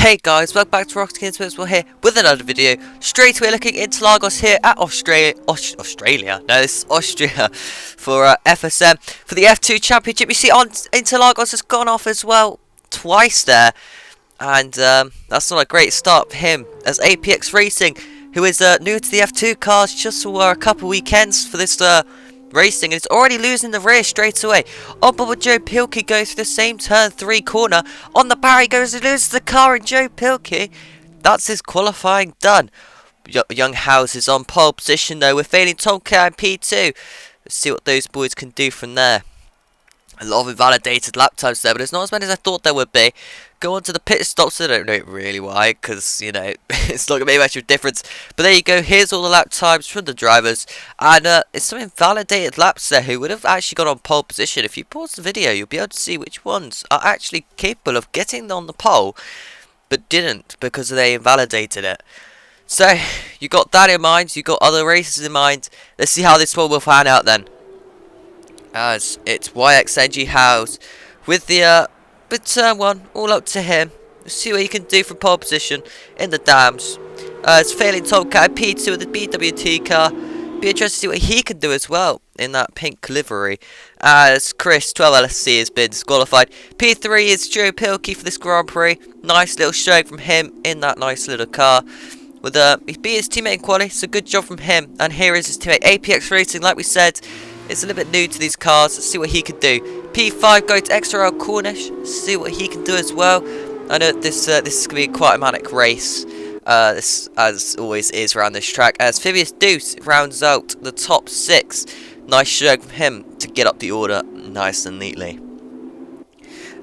Hey guys, welcome back to Rocket Kids. We're here with another video. Straight away looking into Lagos here at Australia. No, this is Austria for FSM for the F2 Championship. You see, Interlagos has gone off as well twice there, and that's not a great start for him as APX Racing, who is new to the F2 cars, just for a couple weekends for this racing, and it's already losing the rear straight away. On board with Joe Pilkey goes through the same turn 3 corner. On the barrier goes and loses the car, and Joe Pilkey, that's his qualifying done. Young House is on pole position though, with failing Tomcat and P2. Let's see what those boys can do from there. A lot of invalidated lap times there, but it's not as many as I thought there would be. Go on to the pit stops. I don't know really why, because, you know, it's not going to make much of a difference. But there you go. Here's all the lap times from the drivers. And it's some invalidated laps there who would have actually got on pole position. If you pause the video, you'll be able to see which ones are actually capable of getting on the pole, but didn't because they invalidated it. So, you got that in mind. You got other races in mind. Let's see how this one will pan out then. As it's YXNG House with the turn 1 all up to him. Let's see what he can do from pole position in the dams. It's failing Tomcat P2 with the BWT car. Be interested to see what he can do as well in that pink livery. As Chris 12 LSC has been disqualified. P3 is Joe Pilkey for this Grand Prix. Nice little showing from him in that nice little car. With he beat his teammate in quali, so good job from him. And here is his teammate APX Racing, like we said. It's a little bit new to these cars. Let's see what he can do. P5 going to XRL Cornish. See what he can do as well. I know this is going to be quite a manic race. This, as always, is around this track. As Phineas Deuce rounds out the top 6. Nice showing from him to get up the order nice and neatly.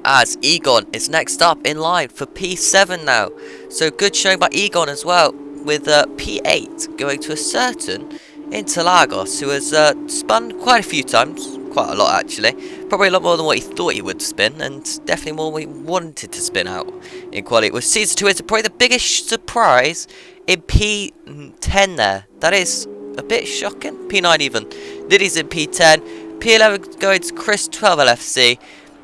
As Egon is next up in line for P7 now. So good showing by Egon as well. With P8 going to a certain Interlagos, who has spun quite a few times, quite a lot actually, probably a lot more than what he thought he would spin, and definitely more than he wanted to spin out in quality. With Season 2 is probably the biggest surprise in P10 there. That is a bit shocking. P9 even. Liddy's in P10, P11 going to Chris 12 LFC,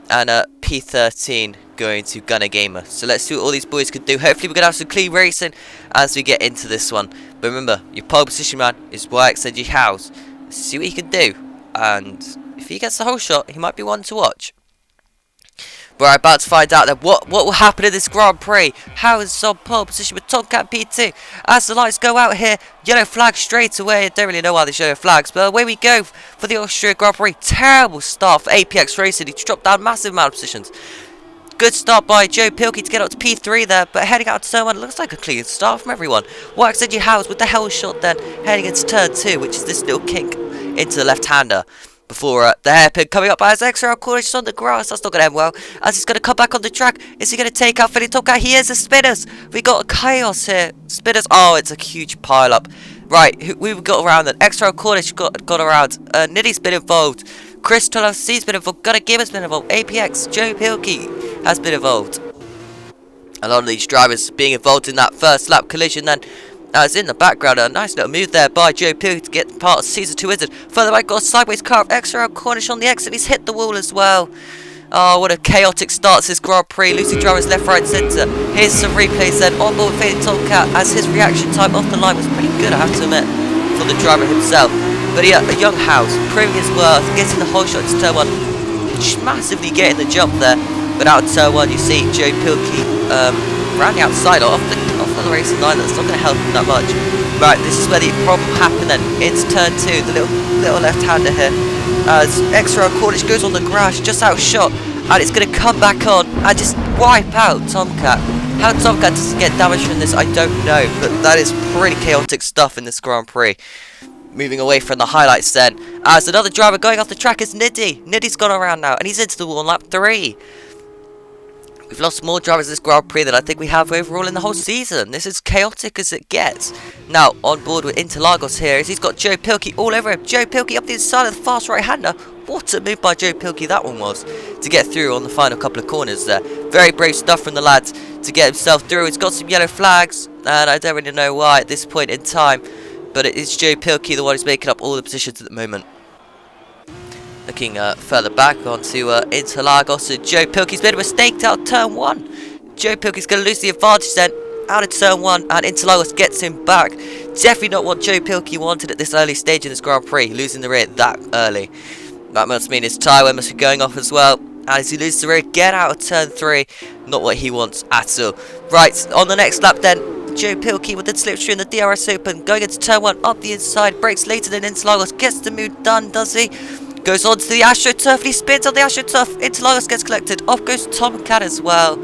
and P13 going to Gunner Gamer. So let's see what all these boys can do. Hopefully we're going to have some clean racing as we get into this one. But remember, your pole position man is YXNG House. Let's see what he can do. And if he gets the whole shot, he might be one to watch. We're about to find out then what will happen in this Grand Prix. House is on pole position with Tomcat P2. As the lights go out here, yellow flag straight away. I don't really know why there's yellow flags, but away we go for the Austria Grand Prix. Terrible start for APX Racing. He's dropped down massive amount of positions. Good start by Joe Pilkey to get up to P3 there, but heading out to turn 1, looks like a clean start from everyone. YXNG House with the hell shot then, heading into turn 2, which is this little kink into the left-hander. Before the hairpin coming up as XRL Cornish on the grass. That's not going to end well, as he's going to come back on the track. Is he going to take out Philly Tomcat? He is. The spinners. We got a chaos here. Spinners. Oh, it's a huge pile up. Right, we've got around then. XRL Cornish got around. Niddy's been involved. Chris 12C's been involved. Gunner Gamer's been involved. APX Joe Pilkey has been involved. A lot of these drivers being involved in that first lap collision then. As in the background, a nice little move there by Joe Pilkey to get part of Season 2 Wizard. Further right, got a sideways car of XRL Cornish on the exit. He's hit the wall as well. Oh, what a chaotic start to this Grand Prix. Losing drivers left, right, centre. Here's some replays then. On board fading Tomcat, as his reaction time off the line was pretty good, I have to admit, for the driver himself. But yeah, a young House, proving his worth, getting the whole shot into turn 1. Massively getting the jump there. But out of turn 1, you see Joe Pilkey round the outside off the racing line. That's not going to help him that much. Right, this is where the problem happened then. Into turn 2, the little left-hander here. As XRL Cornish goes on the grass, just outshot, and it's going to come back on and just wipe out Tomcat. How Tomcat doesn't get damaged from this, I don't know, but that is pretty chaotic stuff in this Grand Prix. Moving away from the highlights then, as another driver going off the track is Niddy. Niddy's gone around now, and he's into the wall on lap 3. We've lost more drivers this Grand Prix than I think we have overall in the whole season. This is chaotic as it gets. Now, on board with Interlagos here, is he's got Joe Pilkey all over him. Joe Pilkey up the inside of the fast right-hander. What a move by Joe Pilkey that one was, to get through on the final couple of corners there. Very brave stuff from the lads to get himself through. He's got some yellow flags, and I don't really know why at this point in time, but it is Joe Pilkey the one who's making up all the positions at the moment. Looking further back onto Interlagos, and Joe Pilkey's made a mistake out turn 1. Joe Pilkey's going to lose the advantage then. Out of turn 1, and Interlagos gets him back. Definitely not what Joe Pilkey wanted at this early stage in this Grand Prix, losing the rear that early. That must mean his tyre must be going off as well. And as he loses the rear, get out of turn 3. Not what he wants at all. Right, on the next lap then, Joe Pilkey with the slipstream, the DRS Open, going into turn 1, up the inside, brakes later than Interlagos, gets the move done, does he? Goes on to the AstroTurf, he spins on the AstroTurf, Interlagos gets collected, off goes Tom Cat as well.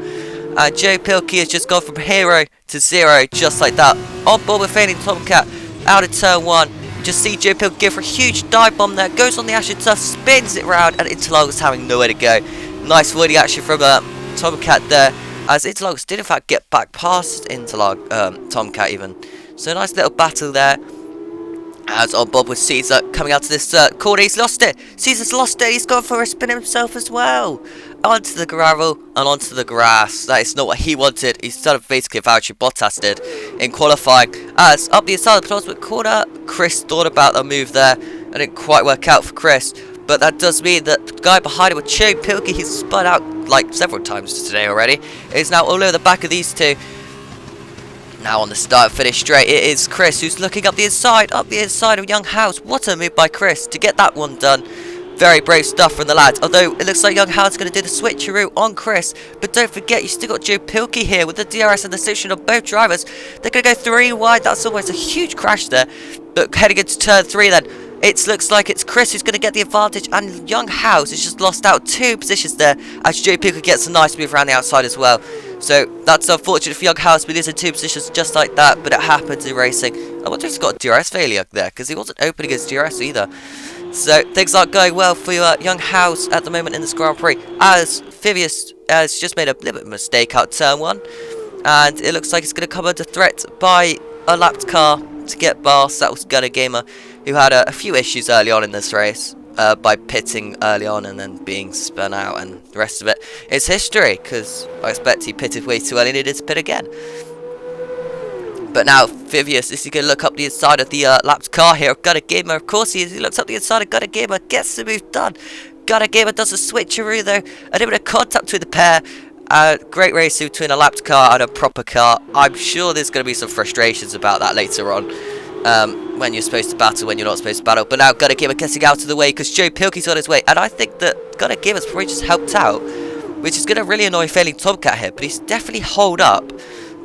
And Joe Pilkey has just gone from hero to 0, just like that. On board with failing Tomcat, out of turn 1. You just see Joe Pilkey go for a huge dive bomb there, goes on the AstroTurf, spins it round, and Interlagos having nowhere to go. Nice voiding action from Tomcat there, as Interlagos did in fact get back past Tomcat even. So nice little battle there. As on board with Caesar coming out to this corner, he's lost it. Caesar's lost it, he's gone for a spin himself as well. Onto the gravel and onto the grass. That is not what he wanted. He's done basically a voucher Bottas did in qualifying. As up the inside of the penultimate corner, Chris thought about the move there and it didn't quite work out for Chris. But that does mean that the guy behind him with Joe Pilkey, he's spun out like several times today already, is now all over the back of these two. Now on the start finish straight, it is Chris who's looking up the inside of Young House. What a move by Chris to get that one done. Very brave stuff from the lads, although it looks like Young House is going to do the switcheroo on Chris. But don't forget, you still got Joe Pilkey here with the DRS and the position of both drivers. They're going to go 3 wide, that's almost a huge crash there. But heading into turn 3 then, it looks like it's Chris who's going to get the advantage, and Young House has just lost out 2 positions there, as Joe Pilkey gets a nice move around the outside as well. So that's unfortunate for Young House, we losing 2 positions just like that, but it happens in racing. I wonder if he's got a DRS failure there, because he wasn't opening his DRS either. So things aren't going well for Young House at the moment in this Grand Prix, as Phivius has just made a little bit of a mistake out turn 1, and it looks like it's going to come under threat by a lapped car to get past. That was Gunner Gamer, who had a few issues early on in this race by pitting early on and then being spun out, and the rest of it is history, because I expect he pitted way too early and needed to pit again. But now Phivius is going to look up the inside of the lapped car here. Gunner Gamer, of course he is. He looks up the inside of Gunner Gamer, gets the move done. Gunner Gamer does a switcheroo though, a little bit of contact between the pair. Great race between a lapped car and a proper car. I'm sure there's going to be some frustrations about that later on. When you're supposed to battle, when you're not supposed to battle. But now Gunner Gamer getting out of the way because Joe Pilkey's on his way. And I think that Gunner Gamer's probably just helped out, which is going to really annoy failing Tomcat here. But he's definitely hold up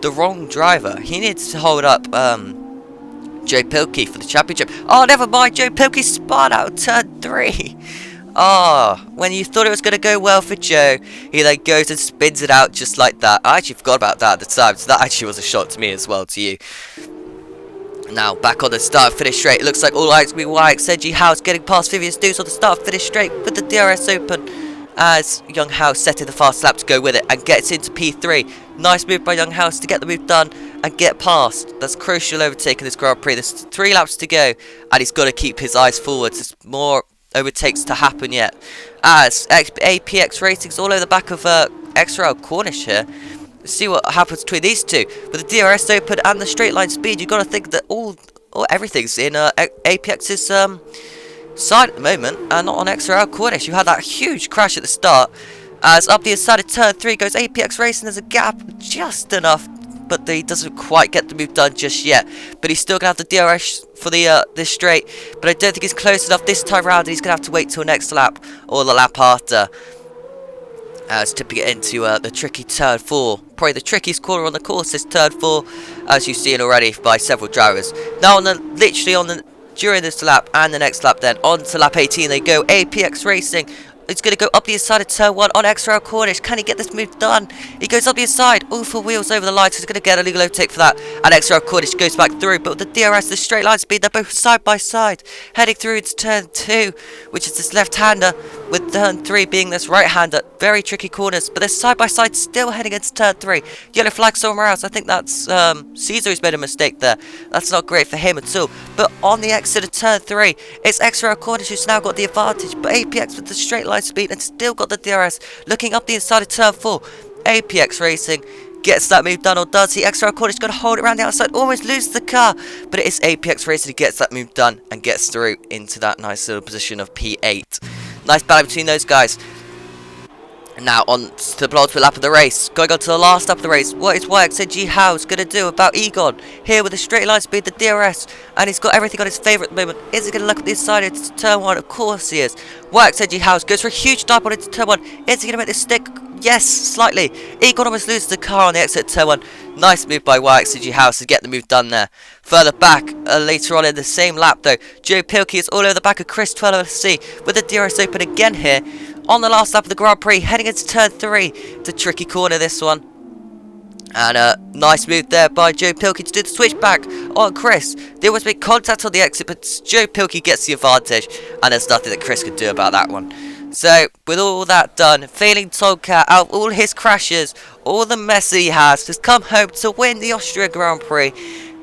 the wrong driver. He needs to hold up Joe Pilkey for the championship. Oh, never mind. Joe Pilkey spun out turn 3. Ah, when you thought it was going to go well for Joe, he then goes and spins it out just like that. I actually forgot about that at the time, so that actually was a shock to me as well, to you. Now, back on the start finish straight. It looks like all lights be white. Senji House getting past Phivius Deuce on the start finish straight with the DRS Open, as Young House setting the fast lap to go with it and gets into P3. Nice move by Young House to get the move done and get past. That's crucial overtake in this Grand Prix. There's 3 laps to go, and he's got to keep his eyes forwards. There's more overtakes to happen yet, as APX Racing's all over the back of XRL Cornish here. Let's see what happens between these two. With the DRS Open and the straight line speed, you've got to think that everything's in APX's side at the moment, and not on XRL Cornish. You had that huge crash at the start, as up the inside of turn 3 goes APX Racing. There's a gap just enough, but he doesn't quite get the move done just yet. But he's still going to have the DRS for the this straight, but I don't think he's close enough this time round, and he's going to have to wait till next lap or the lap after, as tipping it into the tricky turn 4. Probably the trickiest corner on the course is turn 4, as you've seen already by several drivers. Now during this lap and the next lap then, on to lap 18 they go. APX Racing, it's going to go up the inside of turn 1 on XRL Cornish. Can he get this move done? He goes up the inside, all 4 wheels over the line, so he's going to get a legal overtake for that. And XRL Cornish goes back through, but with the DRS, the straight line speed, they're both side by side, heading through into turn 2, which is this left-hander, with turn 3 being this right-hander. Very tricky corners, but they're side by side still heading into turn 3. Yellow flag somewhere else. I think that's Caesar who's made a mistake there. That's not great for him at all. But on the exit of turn 3, it's XRL Cornish who's now got the advantage, but APX with the straight line speed and still got the DRS. Looking up the inside of turn 4, APX Racing gets that move done, or does he? XRL Cornish got to hold it around the outside, almost loses the car, but it is APX Racing who gets that move done and gets through into that nice little position of P8. Nice battle between those guys. Now on to the penultimate lap of the race. Going on to the last lap of the race. What is YXNG House going to do about Egon? Here with a straight line speed, the DRS. And he's got everything on his favourite at the moment. Is he going to look at the inside into turn 1? Of course he is. YXNG House goes for a huge dive on into turn 1. Is he going to make this stick? Yes, slightly. Egon almost loses the car on the exit turn 1. Nice move by YXNG House to get the move done there. Further back, later on in the same lap though, Joe Pilkey is all over the back of Chris 12LC with the DRS open again here. On the last lap of the Grand Prix, heading into turn 3. It's a tricky corner, this one. And a nice move there by Joe Pilkey to do the switchback on Chris. They always make contact on the exit, but Joe Pilkey gets the advantage. And there's nothing that Chris could do about that one. So, with all that done, failing Tomcat out of all his crashes, all the mess he has come home to win the Austria Grand Prix.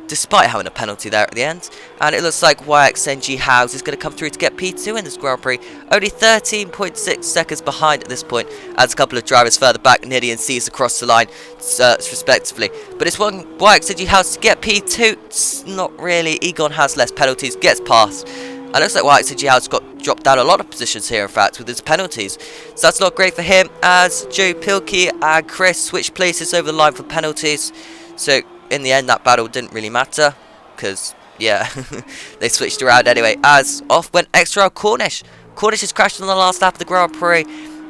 Despite having a penalty there at the end. And it looks like YXNG House is going to come through to get P2 in this Grand Prix. Only 13.6 seconds behind at this point, as a couple of drivers further back, Niddy and C's across the line, respectively. But it's one YXNG House to get P2. It's not really. Egon has less penalties, gets past. And it looks like YXNG House got dropped down a lot of positions here, in fact, with his penalties. So that's not great for him, as Joe Pilkey and Chris switch places over the line for penalties. So in the end, that battle didn't really matter, because, yeah, they switched around anyway, as off went extra Cornish. Cornish has crashed on the last lap of the Grand Prix,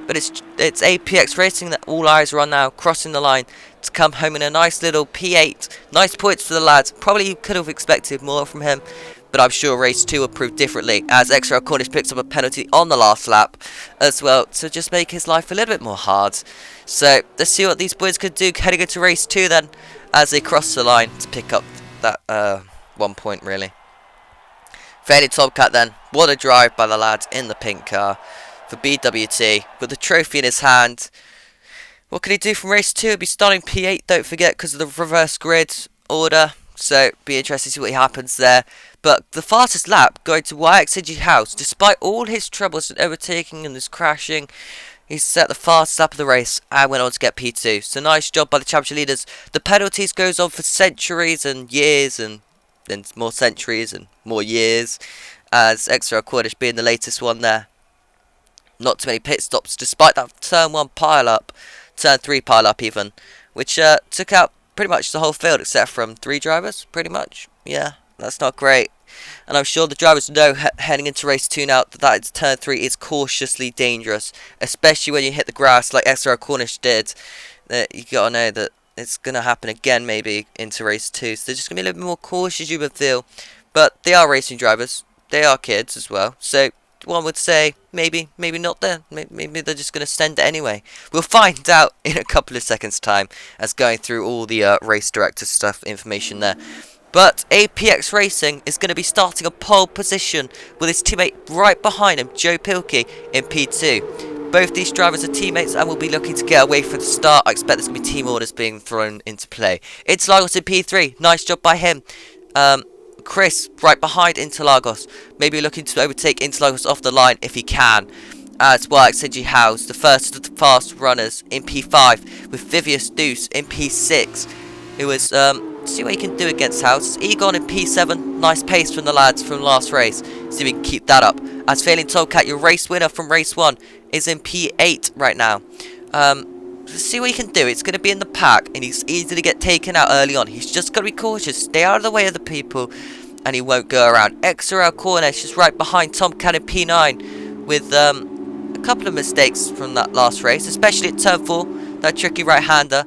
but it's APX Racing that all eyes are on now, crossing the line to come home in a nice little P8. Nice points for the lads. Probably could have expected more from him, but I'm sure race 2 will prove differently, as extra Cornish picks up a penalty on the last lap as well, to just make his life a little bit more hard. So, let's see what these boys could do heading into race 2 then, as they cross the line to pick up that 1 point, really. Failing Tomcat then. What a drive by the lads in the pink car for BWT with the trophy in his hand. What can he do from race 2? He'll be starting P8, don't forget, because of the reverse grid order. So, be interested to see what happens there. But the fastest lap going to YXNG House, despite all his troubles and overtaking and his crashing. He set the fastest lap of the race and went on to get P2. So nice job by the championship leaders. The penalties goes on for centuries and years and then more centuries and more years. As Extra Cornish being the latest one there. Not too many pit stops despite that turn 1 pile up. Turn 3 pile up even. Which took out pretty much the whole field except from 3 drivers. Pretty much. Yeah, that's not great. And I'm sure the drivers know heading into race 2 now that turn 3 is cautiously dangerous. Especially when you hit the grass like SR Cornish did. You gotta know that it's gonna happen again maybe into race 2. So they're just gonna be a little bit more cautious, you would feel. But they are racing drivers. They are kids as well. So one would say maybe not there. Maybe they're just gonna send it anyway. We'll find out in a couple of seconds time as going through all the race director stuff information there. But APX Racing is going to be starting a pole position with his teammate right behind him, Joe Pilkey, in P2. Both these drivers are teammates and will be looking to get away from the start. I expect there's going to be team orders being thrown into play. Interlagos in P3. Nice job by him. Chris right behind Interlagos. Maybe looking to overtake Interlagos off the line if he can. As well as Xinji House, the first of the fast runners in P5, with Vivius Deuce in P6. Who was, see what he can do against House. Egon in P7, nice pace from the lads from last race. See if we can keep that up. As Failing Tomcat, your race winner from race 1, is in P8 right now. See what he can do. It's going to be in the pack, and he's easy to get taken out early on. He's just got to be cautious, stay out of the way of the people, and he won't go around. XRL Cornish is right behind Tomcat in P9, with a couple of mistakes from that last race, especially at turn 4, that tricky right-hander.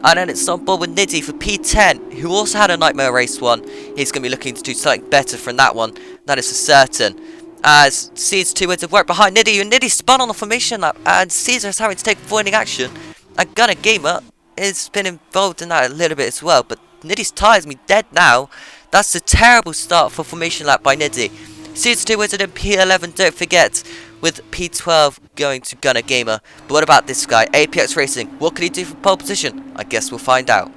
And then it's on board with Niddy for P10, who also had a nightmare race 1. He's going to be looking to do something better from that one. That is for certain. As Caesar 2 went to work behind Niddy, and Niddy spun on the formation lap, and Caesar is having to take avoiding action. And Gunner Gamer has been involved in that a little bit as well, but Niddy's tyres me dead now. That's a terrible start for formation lap by Niddy. Caesar 2 went in P11, don't forget, with P12 going to Gunner Gamer. But what about this guy, APX Racing? What can he do for pole position? I guess we'll find out.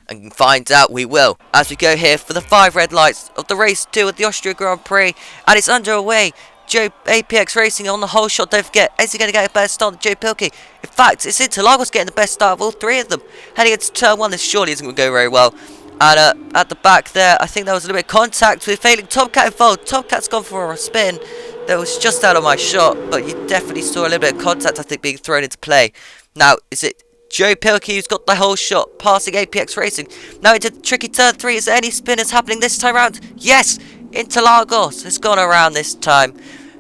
And find out we will, as we go here for the 5 red lights of the race 2 of the Austria Grand Prix. And it's underway. Joe APX Racing on the whole shot, don't forget. Is he going to get a better start than Joe Pilkey? In fact, it's Interlagos getting the best start of all 3 of them. Heading into turn 1, this surely isn't going to go very well. And at the back there, I think there was a little bit of contact with Failing Tomcat involved. Tomcat's gone for a spin. that was just out of my shot, but you definitely saw a little bit of contact, I think, being thrown into play. Now, is it Joe Pilkey who's got the whole shot, passing APX Racing? Now into tricky turn 3. Is there any spinners happening this time round? Yes! Interlagos has gone around this time.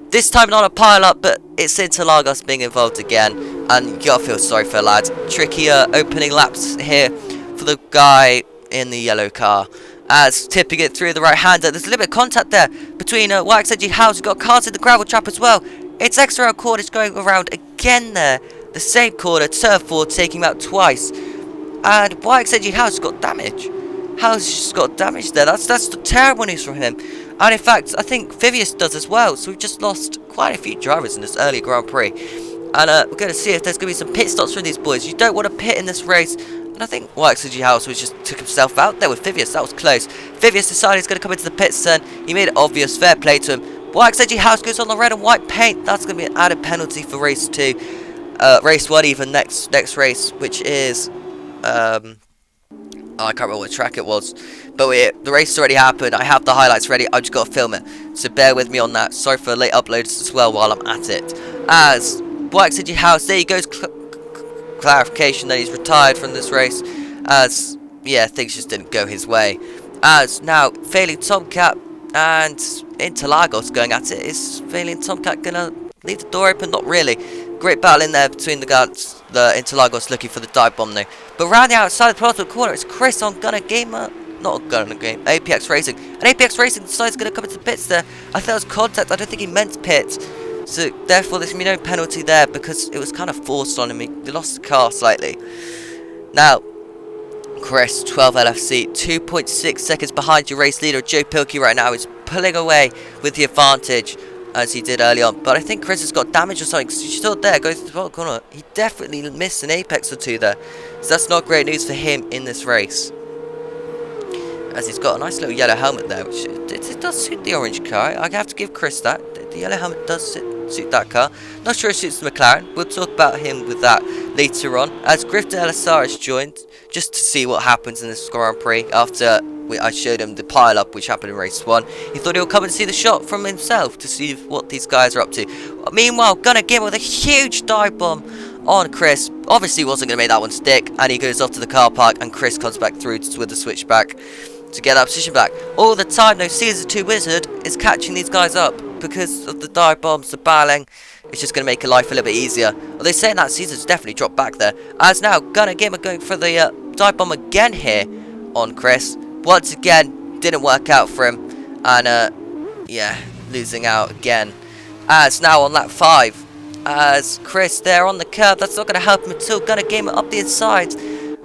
This time not a pile-up, but it's Interlagos being involved again. And you gotta feel sorry for the lads. Trickier opening laps here for the guy in the yellow car. As tipping it through the right-hander. There's a little bit of contact there between YXNG House, who's got cars in the gravel trap as well. It's extra round corners going around again there. The same corner, turn 4, taking him out twice. And YXNG House got damage. House just got damage there. That's the terrible news from him. And in fact, I think Vivius does as well. So we've just lost quite a few drivers in this early Grand Prix. And we're going to see if there's going to be some pit stops from these boys. You don't want to pit in this race. And I think YXNG House just took himself out there with Vivius. That was close. Vivius decided he's going to come into the pits then. He made it obvious. Fair play to him. YXNG House goes on the red and white paint. That's going to be an added penalty for race 2. Race 1 even next race, which is I can't remember what track it was, but the race has already happened. I have the highlights ready. I've just got to film it, so bear with me on that. Sorry for late uploads as well while I'm at it. As YXNG House, there he goes, clarification that he's retired from this race, as yeah, things just didn't go his way. As now failing Tomcat and Interlagos going at it. Is failing Tomcat gonna leave the door open? Not really. Great battle in there between the guys. The Interlagos looking for the dive bomb now. But around the outside of the penultimate corner, it's Chris on Gunner Gamer. Not Gunner Game, APX Racing. And APX Racing decides going to come into the pits there. I think that was contact. I don't think he meant pit. So therefore there's going to be no penalty there because it was kind of forced on him. He lost the car slightly. Now, Chris, 12 LFC, 2.6 seconds behind your race leader, Joe Pilkey right now. Is pulling away with the advantage, as he did early on. But I think Chris has got damage or something, because he's still there, goes to the bottom corner. He definitely missed an apex or two there. So that's not great news for him in this race. As he's got a nice little yellow helmet there, which it does suit the orange car. I have to give Chris that. The yellow helmet does suit that car. Not sure it suits the McLaren. We'll talk about him with that later on. As Grifter LSR has joined, just to see what happens in this Grand Prix after I showed him the pile-up which happened in race 1. He thought he would come and see the shot from himself to see what these guys are up to. Meanwhile, Gunner Gimmer with a huge dive bomb on Chris. Obviously wasn't going to make that one stick, and he goes off to the car park, and Chris comes back through with the switchback to get that position back. All the time, though, Caesar 2 Wizard is catching these guys up because of the dive bombs, the battling. It's just going to make life a little bit easier. Well, they're saying that Caesar's definitely dropped back there. As now, Gunner Gimmer going for the dive bomb again here on Chris. Once again, didn't work out for him. And, yeah, losing out again. As now on lap 5. As Chris there on the curb. That's not going to help him at all. Gunner Gimmer up the inside.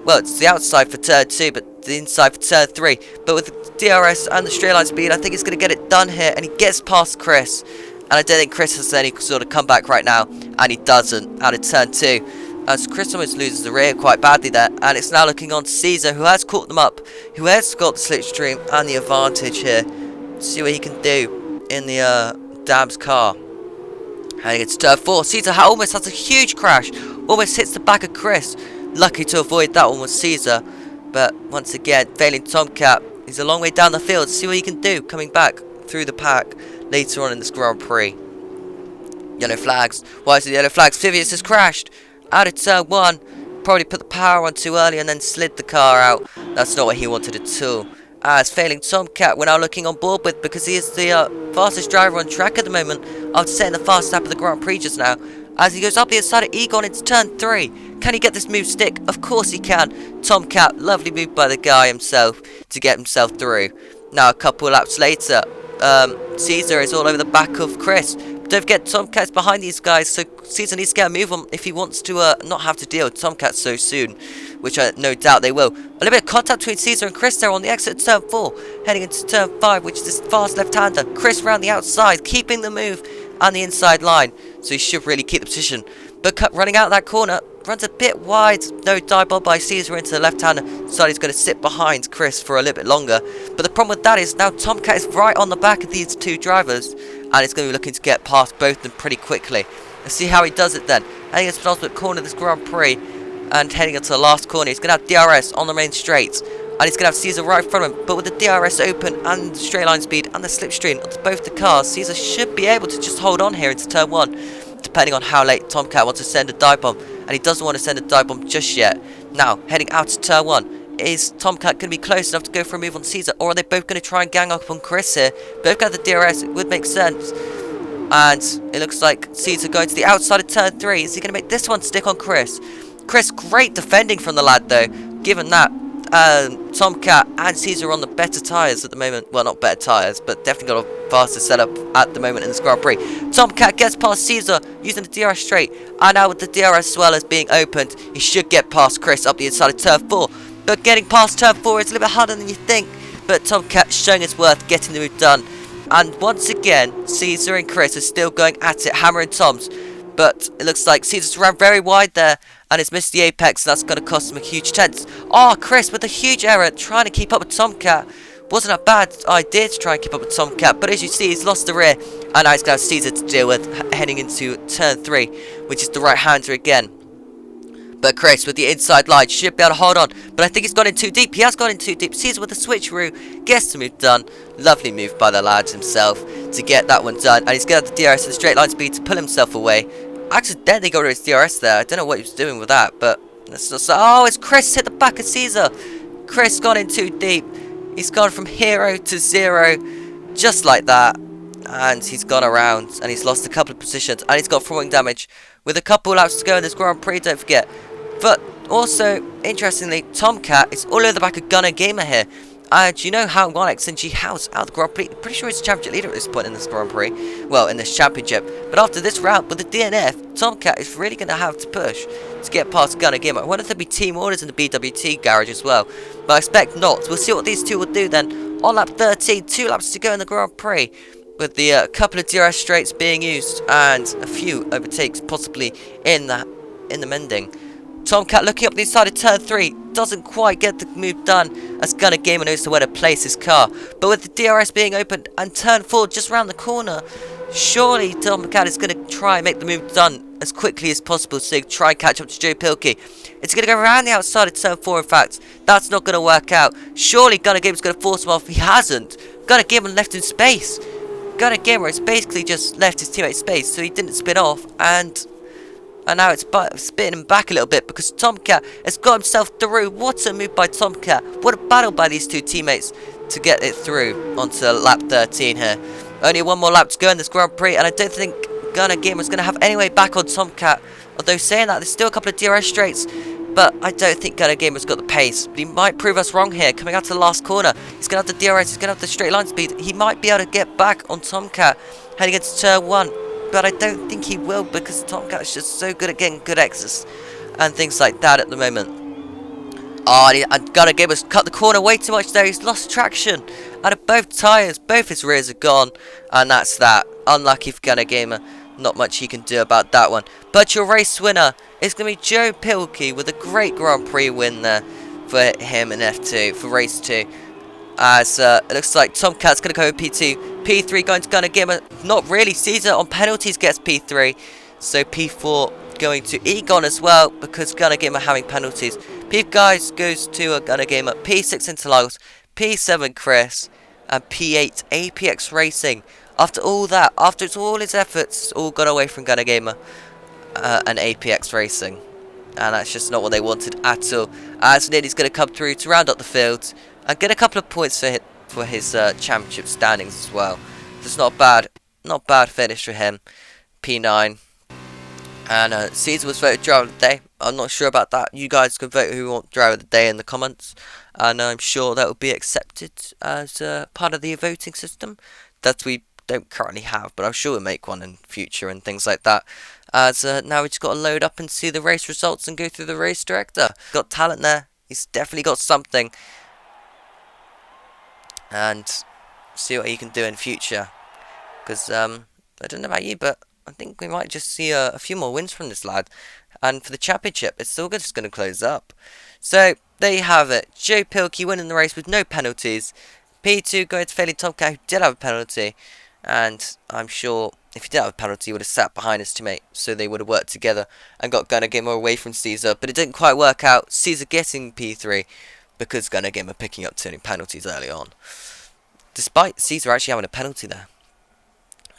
Well, it's the outside for turn 2, but the inside for turn 3. But with the DRS and the straight line speed, I think he's going to get it done here. And he gets past Chris. And I don't think Chris has any sort of comeback right now. And he doesn't out of turn 2. As Chris almost loses the rear quite badly there. And it's now looking on to Caesar, who has caught them up. Who has got the slipstream and the advantage here. See what he can do in the Dabs car. Heading into turn 4. Caesar almost has a huge crash. Almost hits the back of Chris. Lucky to avoid that one was Caesar. But once again, failing Tomcat. He's a long way down the field. See what he can do coming back through the pack later on in this Grand Prix. Yellow flags. Why is it yellow flags? Vivius has crashed out of turn 1. Probably put the power on too early and then slid the car out. That's not what he wanted at all. As failing Tomcat, we're now looking on board with, because he is the fastest driver on track at the moment after setting the fastest lap of the Grand Prix just now. As he goes up the inside of Egon into turn 3. Can he get this move stick? Of course he can. Tomcat, lovely move by the guy himself to get himself through. Now a couple laps later, Caesar is all over the back of Chris. Don't forget, Tomcat's behind these guys, so Caesar needs to get a move on if he wants to not have to deal with Tomcat so soon, which I no doubt they will. A little bit of contact between Caesar and Chris there on the exit of turn 4, heading into turn 5, which is this fast left-hander. Chris round the outside, keeping the move and the inside line, so he should really keep the position. But running out that corner, runs a bit wide. No dive bomb by Caesar into the left-hander. So he's going to sit behind Chris for a little bit longer. But the problem with that is now Tomcat is right on the back of these two drivers, and he's going to be looking to get past both of them pretty quickly. Let's see how he does it then. Heading into the penultimate corner of this Grand Prix, and heading into the last corner, he's going to have DRS on the main straight. and he's going to have Caesar right in front of him. But with the DRS open and the straight line speed and the slipstream onto both the cars, Caesar should be able to just hold on here into turn 1, depending on how late Tomcat wants to send a dive bomb. And he doesn't want to send a dive bomb just yet. Now, heading out to turn 1, is Tomcat going to be close enough to go for a move on Caesar, or are they both going to try and gang up on Chris here? Both got the DRS, it would make sense. And it looks like Caesar going to the outside of turn 3. Is he going to make this one stick on Chris? Chris, great defending from the lad though, given that Tomcat and Caesar are on the better tyres at the moment. Well, not better tyres, but definitely got a faster setup at the moment in this Grand Prix. Tomcat gets past Caesar using the DRS straight, and now with the DRS as well as being opened, he should get past Chris up the inside of turn 4. But getting past turn 4 is a little bit harder than you think, but Tomcat showing his worth, getting the move done. And once again, Caesar and Chris are still going at it, hammer and toms. But it looks like Caesar's ran very wide there and has missed the apex, and that's going to cost him a huge chance. Oh, Chris with a huge error, trying to keep up with Tomcat. Wasn't a bad idea to try and keep up with Tomcat, but as you see, he's lost the rear, and now he's going to have Caesar to deal with heading into turn 3, which is the right-hander again. But Chris with the inside line should be able to hold on, but I think he's gone in too deep. He has gone in too deep. Caesar with the switcheroo gets the move done. Lovely move by the lad himself to get that one done, and he's going to have the DRS and the straight line speed to pull himself away. Accidentally got rid of his DRS there. I don't know what he was doing with that, but that's not so. Oh, it's Chris hit the back of Caesar. Chris gone in too deep. He's gone from hero to 0, just like that, and he's gone around and he's lost a couple of positions, and he's got throwing damage with a couple laps to go in this Grand Prix. Don't forget. But also, interestingly, Tomcat is all over the back of Gunner Gamer here. And you know how 1x and G House out of the Grand Prix. Pretty sure he's championship leader at this point in this Grand Prix. Well, in this championship. But after this round with the DNF, Tomcat is really going to have to push to get past Gunner Gamer. I wonder if there'll be team orders in the BWT garage as well. But I expect not. We'll see what these two will do then. On lap 13, 2 laps to go in the Grand Prix. With the couple of DRS straights being used and a few overtakes possibly in the mending. Tomcat looking up the inside of turn 3, doesn't quite get the move done as Gunner Gamer knows to where to place his car. But with the DRS being opened and turn 4 just round the corner, surely Tomcat is going to try and make the move done as quickly as possible so he can try and catch up to Joe Pilkey. It's going to go around the outside of turn 4 in fact. That's not going to work out. Surely Gunner Gamer's going to force him off. He hasn't. Gunner Gamer left him space. Gunner Gamer has basically just left his teammate space so he didn't spin off, and now it's spitting him back a little bit because Tomcat has got himself through. What a move by Tomcat. What a battle by these two teammates to get it through onto lap 13 here. Only one more lap to go in this Grand Prix, and I don't think Gunner Gamer is going to have any way back on Tomcat. Although saying that, there's still a couple of DRS straights, but I don't think Gunner Gamer's got the pace. But he might prove us wrong here. Coming out to the last corner, he's going to have the DRS, he's going to have the straight line speed. He might be able to get back on Tomcat heading into turn 1. But I don't think he will because Tomcat is just so good at getting good exits and things like that at the moment. Oh, and Gunner Gamer's cut the corner way too much there. He's lost traction out of both tyres. Both his rears are gone. And that's that. Unlucky for Gunner Gamer. Not much he can do about that one. But your race winner is going to be Joe Pilkey with a great Grand Prix win there for him in F2, for race 2. As it looks like Tomcat's going to go with P2. P3 going to Gunner Gamer. Not really. Caesar on penalties gets P3. So P4 going to Egon as well because Gunner Gamer having penalties. P5 guys goes to Gunner Gamer. P6 Interlagos. P7 Chris. And P8 APX Racing. After all that, after all his efforts, all got away from Gunner Gamer and APX Racing. And that's just not what they wanted at all. As Niddy's going to come through to round up the field and get a couple of points for his championship standings as well. So it's not bad finish for him. P9. And Caesar was voted driver of the day. I'm not sure about that. You guys can vote who you want driver of the day in the comments. And I'm sure that will be accepted as part of the voting system that we don't currently have. But I'm sure we'll make one in future and things like that. As now we just got to load up and see the race results and go through the race director. Got talent there. He's definitely got something. And see what he can do in future. Because I don't know about you, but I think we might just see a few more wins from this lad. And for the championship, it's still just going to close up. So, there you have it. Joe Pilkey winning the race with no penalties. P2 going to failing Tomcat, who did have a penalty. And I'm sure if he didn't have a penalty, he would have sat behind his teammate. So they would have worked together and got Gunner Gamer away from Caesar. But it didn't quite work out. Caesar getting P3. because Gunnigan were picking up turning penalties early on. Despite Caesar actually having a penalty there.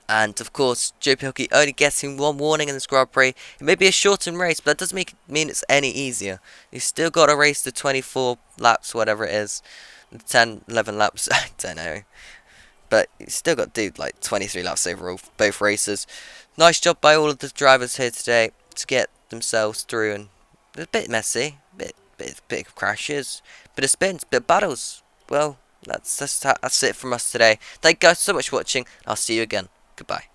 And of course, Joe Pilkey only getting one warning in this Grand Prix. It may be a shortened race, but that doesn't mean it's any easier. You've still got to race the 24 laps, whatever it is. 10, 11 laps, I don't know. But you still got to do like 23 laps overall for both races. Nice job by all of the drivers here today to get themselves through. And it's a bit messy, bit of crashes, bit of spins, bit of battles. Well, that's it from us today. Thank you guys so much for watching. I'll see you again. Goodbye.